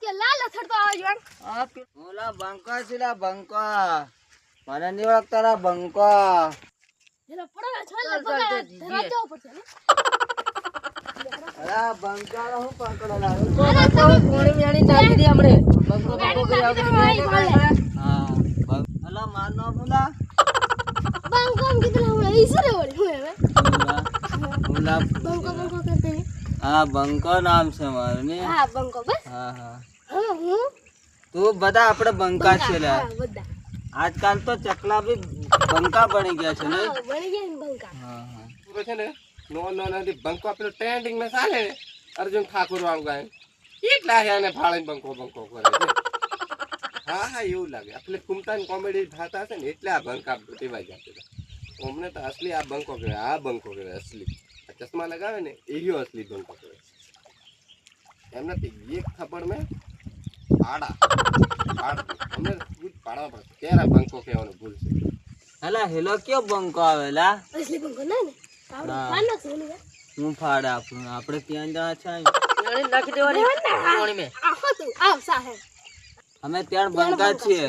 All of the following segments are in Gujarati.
પેલા લાલ અથડતો આવે જોણ ઓલા બંકા છે બંકા મને નહીં ઓળખતા રા બંકા એનો પડો છોલે બગા ધરા જવો પડશે ને અલા બંકા હું પકડો લાવ્યો કોણી મેણી નાખી દે હમણે બંકો કરી હા અલા મારનો બોલા બંકો કીધું હમણાં ઈસરે વળી હું હવે ઓલા બંકો કરતે ને હા બંકા નામ છે મારું ને હા બંકો બસ હા હા હા હું તું બધા આપણે બંકા છે લે હા બધા આજકાલ તો ચકલા બી બંકા બની ગયા છે ને હા બની ગયા ને બંકા હા હા પૂરો છે ને નો બંકો પેલો ટ્રેન્ડિંગ માં ચાલે અર્જુન ઠાકુર વાળું ગાય એટલા છે અને ફાળે બંકો કરે છે હા હા એવું લાગે આપણે કુમતાની કોમેડી થતા હશે ને એટલે આ બંકા ટેવાઈ જશે અમને તો અસલી આ બંકો કહેવાય આ બંકો કહેવાય અસલી આ ચશ્મા લગાવે ને એયો અસલી બંકો કહેવાય એમને તો એક થપ્પડ મેં પાડા અમને કુછ પાડવા પડશે ત્યારે બંકો કહેવાનું ભૂલ છે અલા હેલો કયો બંકો આવેલા અસલી બંકો ના ને આવડો પાનો છે ને હું ફાડે આપણું આપણે ત્યાં જવા છે મેણી નાખી દેવાની કોણી મે આખો તું આવ સાહે અમે ત્યાં બંકા છીએ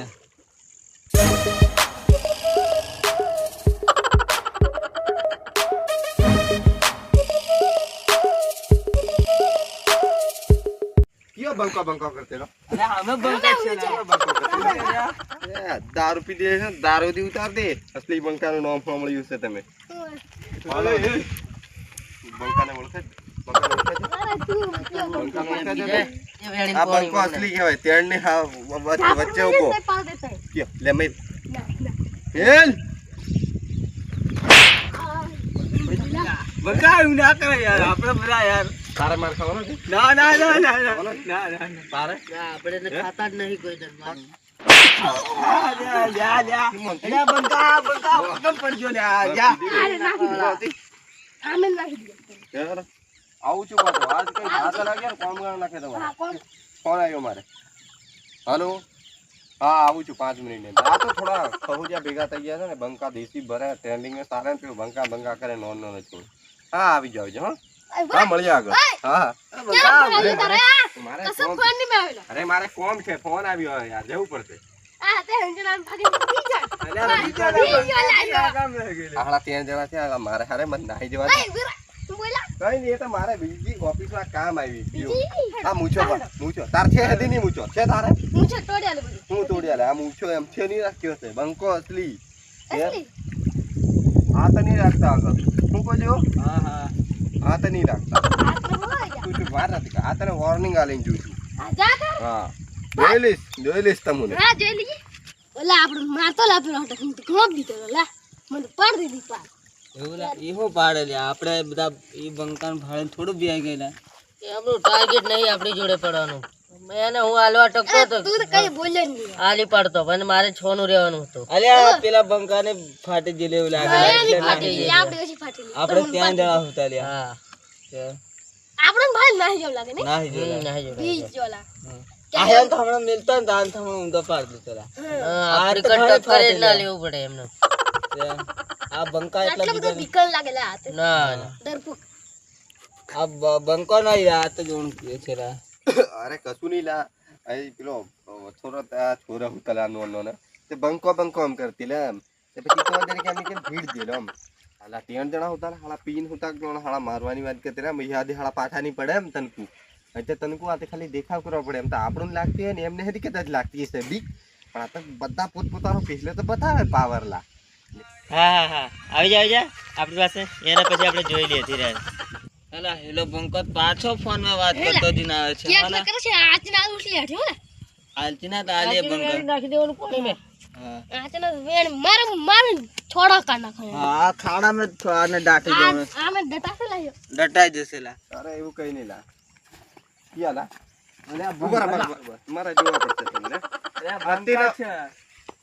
કયો બંકો કરતે લો અરે અમે બંકા છીએ ને બંકો કરતે દારૂ પી દે છે દારૂ થી ઉતાર દે અસલી બંકાનું નામ સાંભળ્યું છે તમે હાલો બંકાને ઓળખે અરે તું બંકાને ઓળખે છે એ વેણી આ બંકો અસલી કહેવાય તેણની હા વચ્ચે ઉભો પાડ દેતા કયો લે મે ના ના હેલ બંકા એવું ના કરે યાર આપણે બધા યાર તારે માર ખાવાનો છે ના ના ના ના ના ના તારે આપણે ને ખાતા જ નહીં કોઈ દર માર જા બંકા ઉતમ પડજો લે જા અરે નાખી દે આમે નાખી દે યાર આવું છું પાછો આજ કઈ હાથ લાગ્યા કોમ ગાણ નાખે તમારે હા કોણ ફોન આવ્યો મારે હાલો હા આવું છું 5 મિનિટ ની આ તો થોડા ખહુજા ભેગા થઈ ગયા છે ને બંકા દેશી ભરે ટ્રેન્ડિંગ માં સારા ને બંકા કરે નોન છું હા આવી જાવ છો હા મળી આગળ હા મારે કસમ ફોન ની મે આવેલો અરે મારે કોમ છે ફોન આવ્યો યાર જવું પડશે આ તે હંજના ભાગી પી જા આહલા 3 જણા છે આ મારે હારે મત નાહી જવા દે. એ વીરા તું બોલા કઈ નહીં એ તો મારે બીજી ઓફિસમાં કામ આવી ગયું આ મૂછો તાર છે હદી નહીં મૂછો છે તારે હું છે તોડ્યાલે બધું હું તોડી આલે આ મૂછો એમ છે નહીં રાખ્યો છે બંકો અસલી અસલી આ તો નહીં રાખતા આગળ શું કહો હા હા આ તો નહીં રાખતા આ તો હોય જા તું વાર નથી આ તને વોર્નિંગ આલીને જોઉં છું આ જા કર હા જોઈ લઈશ તમને હા જોઈ લીજી ઓલા આપણે મારતો લાપેલો હતો હું તો ઘોપ દીધો લા મને પાડ દીધી પાડ એવું લા ઈહો પાડે લે આપણે બધા ઈ બંકાન ભાડે થોડું બેહી ગયેલા એ આપણું ટાર્ગેટ નહીં આપણી જોડે પડવાનું મેં હું હાલવા ટકતો હતો તું તો કઈ બોલ્યો નહીં હાલી પડતો પણ મારે છોનું રહેવાનું હતું અલ્યા પેલા બંકાને ફાટી ગયેલું એવું લાગે ફાટી ગઈ આપણે ઓછી ફાટી ગઈ આપણે ત્યાં જણા હતા લ્યા હા આપણે ભાઈ નાહી જેવું લાગે ને નાહી જો નહીં જોડે બીજ જોલા આયા તો હમણાં મિલતા ને દાન થમણ ઊંધો પાડ દીધો લા આપણી કટ ફરે ના લેવું પડે એમને આ બંકા એટલા આટલો બધો બધા બીકલ લાગેલા હાથ ના ના ડરપુક આ બંકો નહીં લા આ તો જોણ છે લા અરે કશું નહીં લા અહીં પેલો છોરા હું તલા નો ને તે બંકો એમ કરતી લે એમ તે પછી તો દરેક એમ કે ભીડ દેલો એમ હાલા 3 જણા હોતા હાલા પીન હોતા કોણ હાલા મારવાની વાત કરતી રે મૈયાદી હાલા પાઠા નહીં પડે એમ તનકુ એટલે તનકુ આ ખાલી દેખાવ કરવા પડે એમ તો આપણને લાગતી હોય ને એમને હેરી કે જ લાગતી હશે બી પણ આ તો બધા પોતપોતાનો પહેલે તો બતાવે પાવર લા હા હા આવી જા આપણી પાસે એના પછી આપણે જોઈ લઈએ ધીરે અલા હેલો બંકો પાછો ફોન માં વાત કરતો દિન આવે છે કેક કરે છે આચના ઉઠલી હઠ્યો ને આલચીના તો આલે બંકો નાખી દેવાનું કોણી મેં હા આચના વેણ મારે છોડા કા નાખો હા ખાડા में આને દાટી દેવાનો આમે ડટા સે લાયો ડટાઈ જશે લા અરે એવું કઈ નહીં લા કિયા લા અરે આ બરાબર મારા જોવા પડશે તમને બંકા છે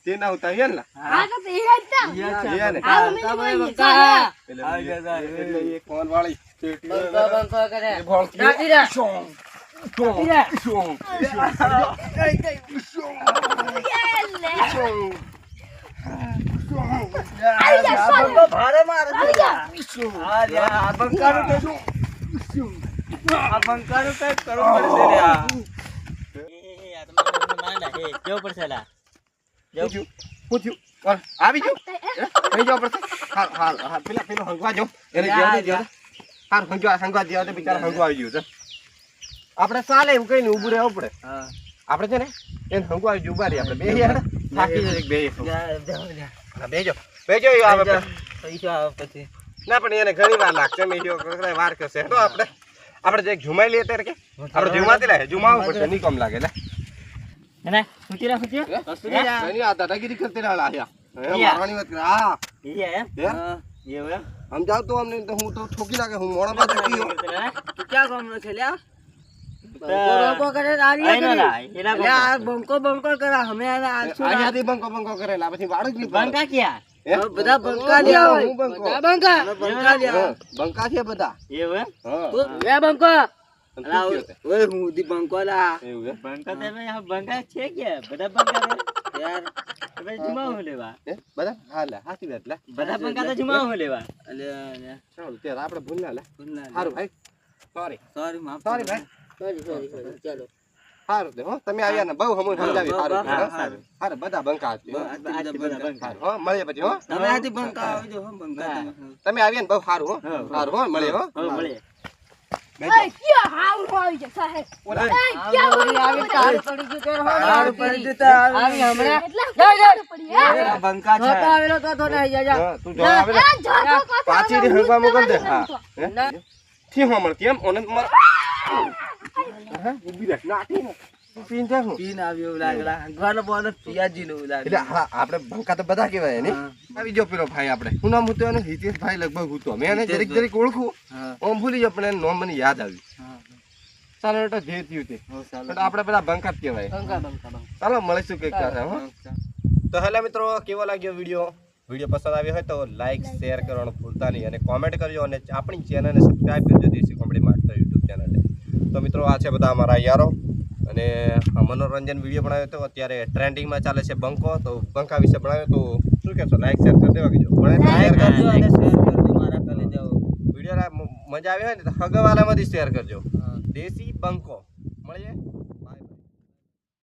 તે ના હોતા યાર લા આ તો એ હતા યા ને આ મે બંકા એટલે એ ફોન વાળી બંકો કરે એ ભોળ નાખી દે ભારે મારે આ લ્યા આ બંકાનું કઈ કરવું પડશે લ્યા જવું પડશે લા શું થયું? શું થયું? કોણ? આવી ગયું? કઈ જવા પડશે? હાલ, પેલો હંગવા જો. એને જેવા દે, જેવા દે. હાલ, હંગવા જેવા દે, બિચારો હંગવા આવી ગયો છે. આપણે ચાલે એવું કઈ નહીં, ઊભું રહેવું પડે. આપણે છે ને એને હંગવા આવી ગયું, ઊભા રહીએ આપણે. બેહીએ હેડો. થાકી જઈએ, બેહીએ. હા, બેહજો. બેહજો, એ આવે આપણે. પૈસા આવે પછી ના પણ એને ઘણી વાર લાગશે, મેં વાર કરશે. હેડો આપણે જે ઝુમાઈ લઈએ ત્યારે કે આપણે ઝુમાતી લાગે, ઝુમાવવું પડશે, નહીં કમ લાગે લે. હે સુતી રા સુતી ઘણી આ દાદાગીરી કરતી રહ્યા આયા. યા. મારવાની વાત કરે. હા ઈ એમ હે? એવું એમ સમજાવ તો અમને તો હું તો ઠોકી નાખે, હું મોડા માં જતી રહ્યો. તું ક્યાં ગામનો છે લ્યા બંકો કરે આઈનો લા એના બંકો બંકો કરે અમે અહીંયાથી બંકો કરેલા પછી વાળું જ નહીં પડે. બંકા ક્યાં હે? બધા બંકા હું લ્યા બંકો. બંકા બંકા લ્યા હા, બંકા છે બધા. એવું એમ હા. તું લે બંકો અને તું કયો તે? ઓય હું દી બંકો લા એવું એમ? બંકા તો ભાઈ આ બંકા છે કે બધા બંકા છે યાર તો ભાઈ જુમાવું લેવા હે? બધા? હા લે, સાચી વાત લે. બધા બંકા તો જુમાવું લેવા અલ્યા ચાલો ત્યારે આપણે ભૂલ ના લે. ભૂલના સારું ભાઈ, સોરી સોરી માફ સોરી ભાઈ, સોરી ચાલો સારું તે હો. તમે આવ્યા ને બહુ હમું સમજાવી. સારું હા, હા, સારું. સારું બધા બંકા હતી હો. આજથી બધા બંકા સારું હો, મળીએ પછી હો. તમે આથી બંકા આવજો હો બંકા હા. તમે તમે આવ્યા ને બહુ સારું હો. હા. સારું હો, મળીએ હો. હવે મળીએ બેઠો. એ ક્યાં હાવ આવી જાય સાહેબ ઓલા એ ક્યાં ઓરી આવી આવી તારું પડી ગયું તેર હો તારું પડી ગયું તો આવી હમણાં એટલે પડી હે આ બંકા છે આવેલો તો નહીં જા હા, તું જો આવે ને. એ જો જો কথা પાછી થી હંગવા મોકલ દે. હા હે? થી હો મળ કેમ ઓને મર. હા, ઊભી રહે. નાખી ને. તું પીન જા હું. પીન આવ્યો લાગલા ઘરનો બોલ પિયાજી નું એટલે લાગલા હા, આપણે બંકા તો બધા કહેવાય ને. આવી ગયો પેલો ભાઈ આપણે. શું નામ હતું એનું? હિતેશભાઈ લગભગ હતું. મેં એને જરીક જરીક ઓળખું. હા ઓમ ભૂલી ગયો પણ એનું નામ મને યાદ આવ્યું. હા ચાલો એટલે જે થયું તે. હો ચાલો એટલે આપણે પેલા બંકા જ કહેવાય. બંકા ચાલો મળીશું કંઈક સાથે હો. બંકા તો હેલો મિત્રો, કેવો લાગ્યો વિડીયો પસંદ આવ્યો હોય તો લાઈક શેર કરવાનું ભૂલતા નહીં અને કોમેન્ટ કરજો અને આપણી ચેનલને સબસ્ક્રાઇબ કરજો દેશી કોમેડી માસ્ટર યુટ્યુબ ચેનલને. તો મિત્રો આ છે બધા અમારા યારો અને મનોરંજન વિડીયો બનાવ્યો તો અત્યારે ટ્રેન્ડિંગમાં ચાલે છે બંકો. તો બંકા વિશે બનાવ્યો તો શું કહેશો? લાઈક શેર કરી દેવા કહેજો. શેર કરજો અને શેર કરજો મારા કાલે જાઓ વિડીયો મજા આવી હોય ને તો હગવાલામાંથી શેર કરજો. દેશી બંકો મળીએ.